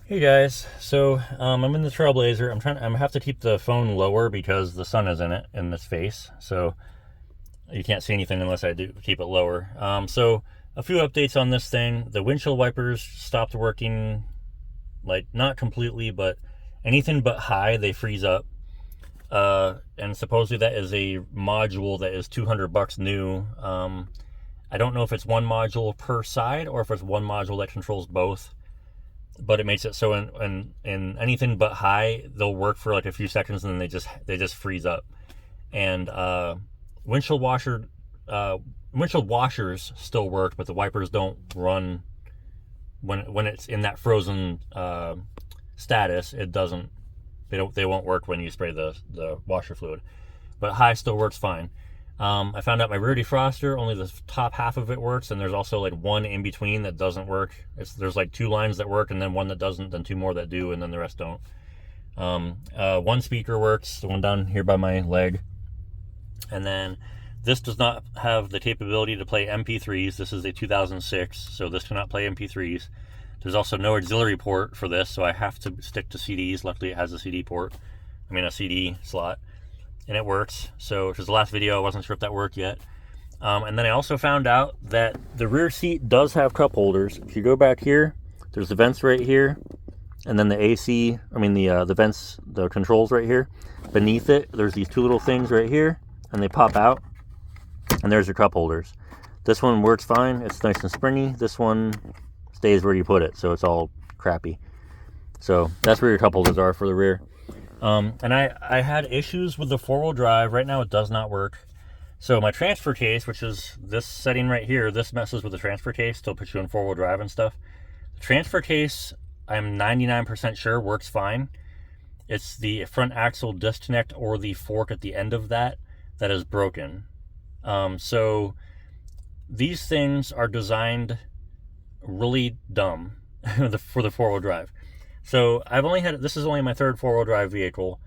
Hey guys, so I'm in the Trailblazer. I'm have to keep the phone lower because the sun is in its face, so you can't see anything unless I do keep it lower. So a few updates on this thing. The windshield wipers stopped working, like not completely, but anything but high they freeze up. And supposedly that is a module that is $200 new. I don't know if it's one module per side or if it's one module that controls both, but it makes it so in anything but high they'll work for like a few seconds and then they just freeze up. And windshield washer windshield washers still work, but the wipers don't run when it's in that frozen status. It doesn't they won't work when you spray the washer fluid, but high still works fine. I found out my rear defroster, only the top half of it works, and there's also like one in between that doesn't work. There's like two lines that work, and then one that doesn't, then two more that do, and then the rest don't. One speaker works, the one down here by my leg. And then this does not have the capability to play MP3s. This is a 2006, so this cannot play MP3s. There's also no auxiliary port for this, so I have to stick to CDs. Luckily, it has a CD port. A CD slot. And it works. So, because the last video, I wasn't sure if that worked yet. And then I also found out that the rear seat does have cup holders. If you go back here, there's the vents right here, and then the AC, the vents, the controls right here. Beneath it, there's these two little things right here, and they pop out, and there's your cup holders. This one works fine. It's nice and springy. This one stays where you put it, so it's all crappy. So that's where your cup holders are for the rear. And I had issues with the four-wheel drive. Right now it does not work. So my transfer case, which is this setting right here, this messes with the transfer case, still puts you in four-wheel drive and stuff. The transfer case, I'm 99% sure works fine. It's the front axle disconnect or the fork at the end of that is broken. So these things are designed really dumb for the four-wheel drive. So this is only my third four-wheel drive vehicle,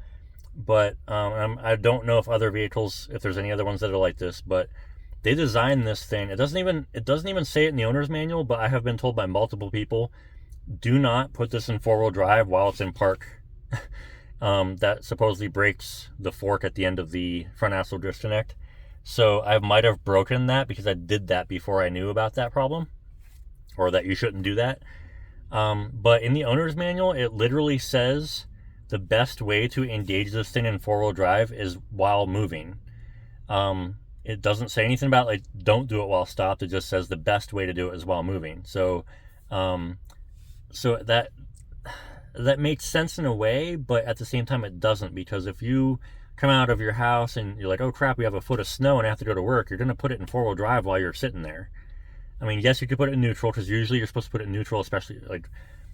but I don't know if if there's any other ones that are like this, but they designed this thing. It doesn't even say it in the owner's manual, but I have been told by multiple people, do not put this in four-wheel drive while it's in park. That supposedly breaks the fork at the end of the front axle disconnect. So I might have broken that because I did that before I knew about that problem, or that you shouldn't do that. But in the owner's manual, it literally says the best way to engage this thing in four-wheel drive is while moving. It doesn't say anything about like don't do it while stopped. It just says the best way to do it is while moving. So that makes sense in a way, but at the same time it doesn't, because if you come out of your house and you're like, oh crap, we have a foot of snow and I have to go to work, you're going to put it in four-wheel drive while you're sitting there. Yes, you could put it in neutral, because usually you're supposed to put it in neutral,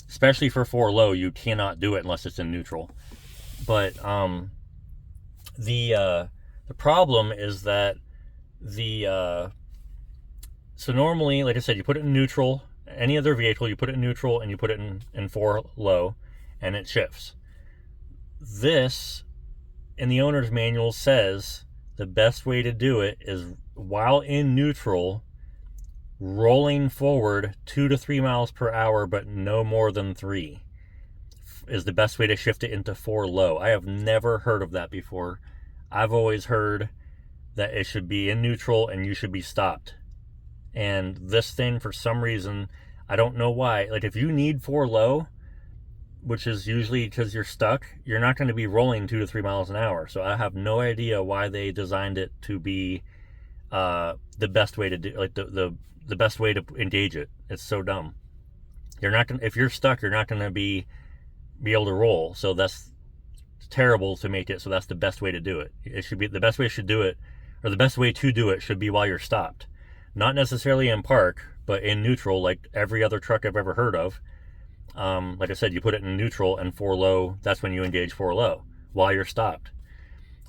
especially for 4 low, you cannot do it unless it's in neutral. But the problem is that so normally, like I said, you put it in neutral. Any other vehicle, you put it in neutral and you put it in 4 low, and it shifts. This, in the owner's manual, says the best way to do it is while in neutral, rolling forward 2 to 3 miles per hour, but no more than 3 is the best way to shift it into 4 low. I have never heard of that before. I've always heard that it should be in neutral and you should be stopped. And this thing, for some reason, I don't know why, like if you need 4 low, which is usually because you're stuck, you're not going to be rolling 2 to 3 miles an hour. So I have no idea why they designed it to be the best way to do, like the best way to engage it. It's so dumb. If you're stuck, you're not gonna be able to roll. So that's terrible to make it so that's the best way to do it. It should be the best way to do it should be while you're stopped. Not necessarily in park, but in neutral, like every other truck I've ever heard of. Like I said, you put it in neutral and 4 low, that's when you engage 4 low, while you're stopped.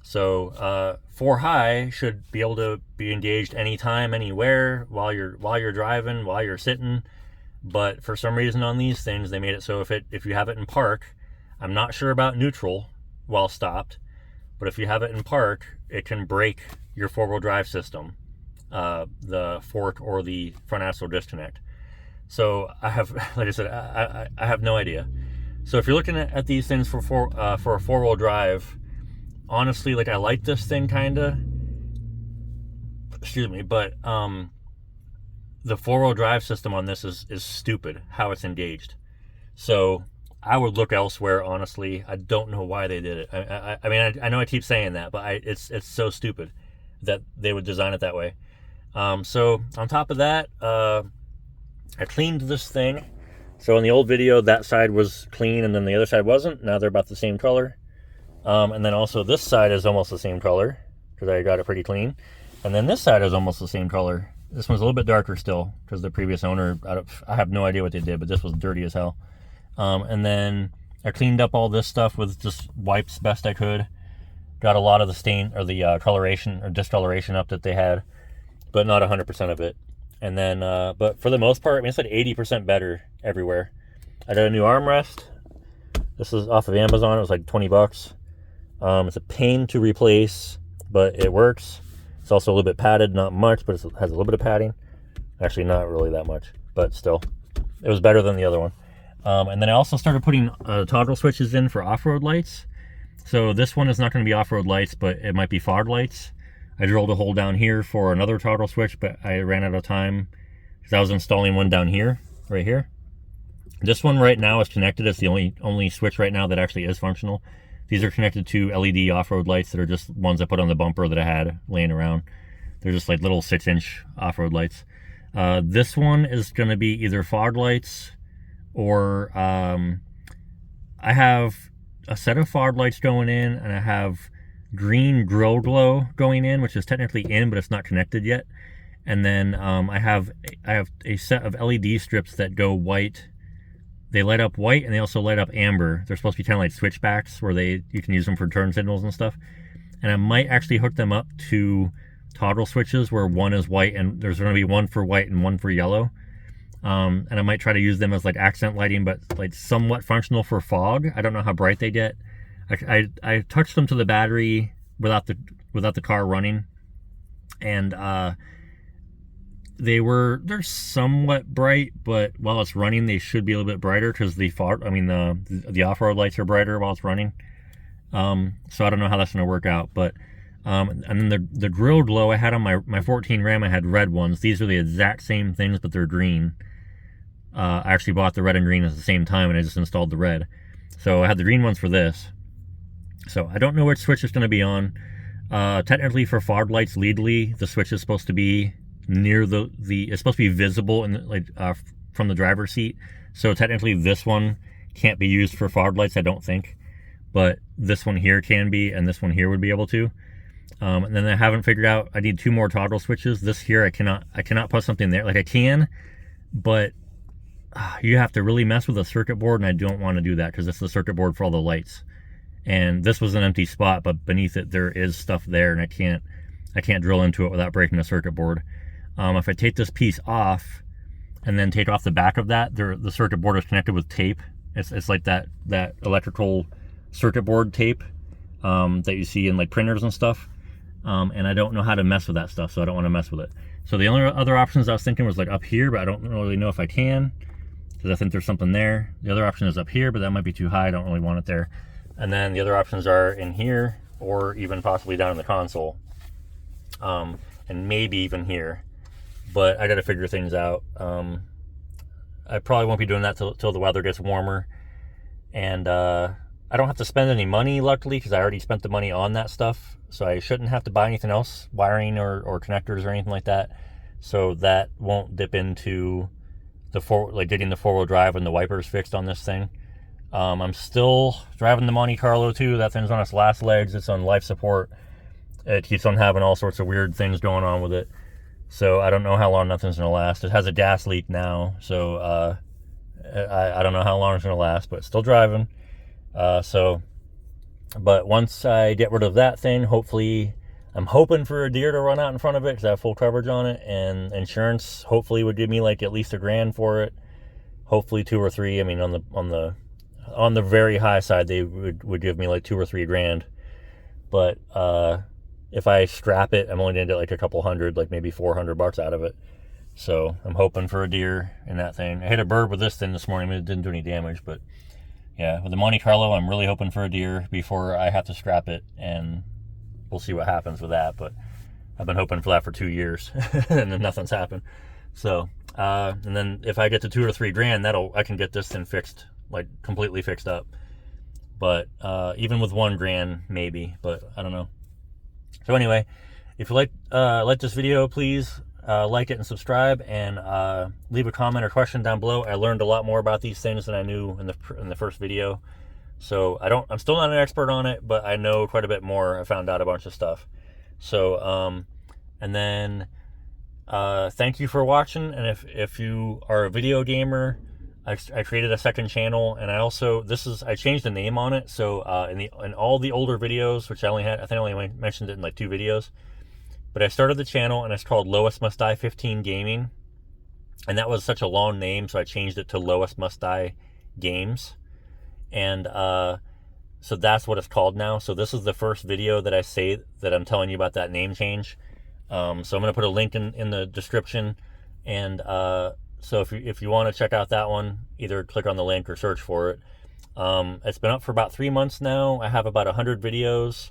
So 4 high should be able to be engaged anytime, anywhere, while you're driving, while you're sitting. But for some reason on these things, they made it so if you have it in park, I'm not sure about neutral while stopped, but if you have it in park, it can break your four-wheel drive system, the fork or the front axle disconnect. So I have, like I said, I have no idea. So if you're looking at these things for a four-wheel drive, honestly, like I like this thing kinda. Excuse me, but the four-wheel drive system on this is stupid how it's engaged. So I would look elsewhere, honestly. I don't know why they did it. I mean, I know I keep saying that, but it's so stupid that they would design it that way. So on top of that, I cleaned this thing. So in the old video, that side was clean and then the other side wasn't. Now they're about the same color. And then also this side is almost the same color because I got it pretty clean. And then this side is almost the same color. This one's a little bit darker still because the previous owner, I have no idea what they did, but this was dirty as hell. And then I cleaned up all this stuff with just wipes best I could. Got a lot of the stain or the coloration or discoloration up that they had, but not 100% of it. And then, but for the most part, I mean, it's like 80% better everywhere. I got a new armrest. This is off of Amazon. It was like 20 bucks. It's a pain to replace, but it works. It's also a little bit padded, not much, but it has a little bit of padding. Actually, not really that much, but still, it was better than the other one. And then I also started putting toggle switches in for off-road lights. So this one is not going to be off-road lights, but it might be fog lights. I drilled a hole down here for another toggle switch, but I ran out of time because I was installing one down here, right here. This one right now is connected. It's the only switch right now that actually is functional. These are connected to LED off-road lights that are just ones I put on the bumper that I had laying around. They're just like little 6-inch off-road lights. This one is going to be either fog lights or I have a set of fog lights going in, and I have green grill glow going in, which is technically in, but it's not connected yet. And then I have a set of LED strips that go white. They light up white and they also light up amber. They're supposed to be kind of like switchbacks where you can use them for turn signals and stuff. And I might actually hook them up to toggle switches where one is white and there's going to be one for white and one for yellow. And I might try to use them as like accent lighting, but like somewhat functional for fog. I don't know how bright they get. I touched them to the battery without the car running, and they're somewhat bright, but while it's running, they should be a little bit brighter because the off-road lights are brighter while it's running. So I don't know how that's going to work out, but and then the grill glow I had on my 14 Ram, I had red ones. These are the exact same things, but they're green. I actually bought the red and green at the same time, and I just installed the red. So I had the green ones for this. So I don't know which switch it's going to be on. Technically, for fog lights, legally, the switch is supposed to be near it's supposed to be visible from the driver's seat. So technically, this one can't be used for fog lights, I don't think. But this one here can be, and this one here would be able to. And then I haven't figured out, I need 2 more toggle switches. This here, I cannot put something there. Like I can, but you have to really mess with a circuit board, and I don't want to do that because it's the circuit board for all the lights. And this was an empty spot, but beneath it there is stuff there, and I can't drill into it without breaking the circuit board. If I take this piece off and then take off the back of that, the circuit board is connected with tape. It's like that electrical circuit board tape that you see in like printers and stuff. And I don't know how to mess with that stuff, so I don't want to mess with it. So the only other options I was thinking was like up here, but I don't really know if I can because I think there's something there. The other option is up here, but that might be too high. I don't really want it there. And then the other options are in here or even possibly down in the console. And maybe even here. But I got to figure things out. I probably won't be doing that till the weather gets warmer. And I don't have to spend any money, luckily, because I already spent the money on that stuff. So I shouldn't have to buy anything else, wiring or connectors or anything like that. So that won't dip into getting the 4-wheel drive and the wipers fixed on this thing. I'm still driving the Monte Carlo too. That thing's on its last legs. It's on life support. It keeps on having all sorts of weird things going on with it. So I don't know how long nothing's going to last. It has a gas leak now. So I don't know how long it's going to last, but it's still driving. But once I get rid of that thing, hopefully, I'm hoping for a deer to run out in front of it because I have full coverage on it, and insurance hopefully would give me like at least $1,000 for it. Hopefully 2 or 3. I mean, on the very high side, they would give me like 2 or 3 grand. But if I scrap it, I'm only gonna get like a couple hundred, like maybe $400 out of it. So I'm hoping for a deer in that thing. I hit a bird with this thing this morning. I mean, it didn't do any damage, but yeah, with the Monte Carlo, I'm really hoping for a deer before I have to scrap it, and we'll see what happens with that. But I've been hoping for that for 2 years, and then nothing's happened. So, and then if I get to $2 or $3 grand, I can get this thing fixed, like completely fixed up. But even with $1 grand, maybe. But I don't know. So anyway, if you like this video, please like it and subscribe, and leave a comment or question down below. I learned a lot more about these things than I knew in the first video. So I'm still not an expert on it, but I know quite a bit more. I found out a bunch of stuff. So and then thank you for watching. And if you are a video gamer, I created a second channel, and I changed the name on it. So in all the older videos, which I think I only mentioned it in like 2 videos, but I started the channel and it's called Lowest Must Die 15 Gaming, and that was such a long name, so I changed it to Lowest Must Die Games, and so that's what it's called now. So this is the first video that I say that I'm telling you about that name change. So I'm gonna put a link in the description, and so if you want to check out that one, either click on the link or search for it. It's been up for about 3 months now. I have about 100 videos.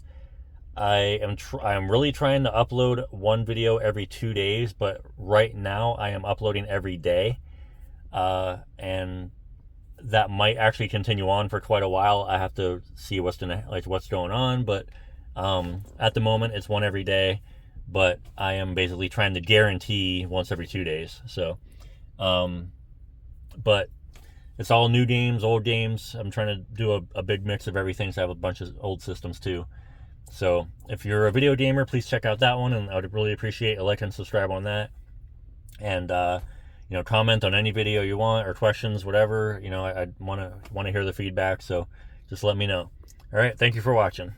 I am really trying to upload 1 video every 2 days, but right now I am uploading every day, and that might actually continue on for quite a while. I have to see what's going on, but at the moment it's 1 every day. But I am basically trying to guarantee once every 2 days. So, but it's all new games, old games. I'm trying to do a big mix of everything, so I have a bunch of old systems too. So if you're a video gamer, please check out that one, and I would really appreciate a like and subscribe on that. And comment on any video you want, or questions, whatever. I want to hear the feedback, so just let me know. All right, thank you for watching.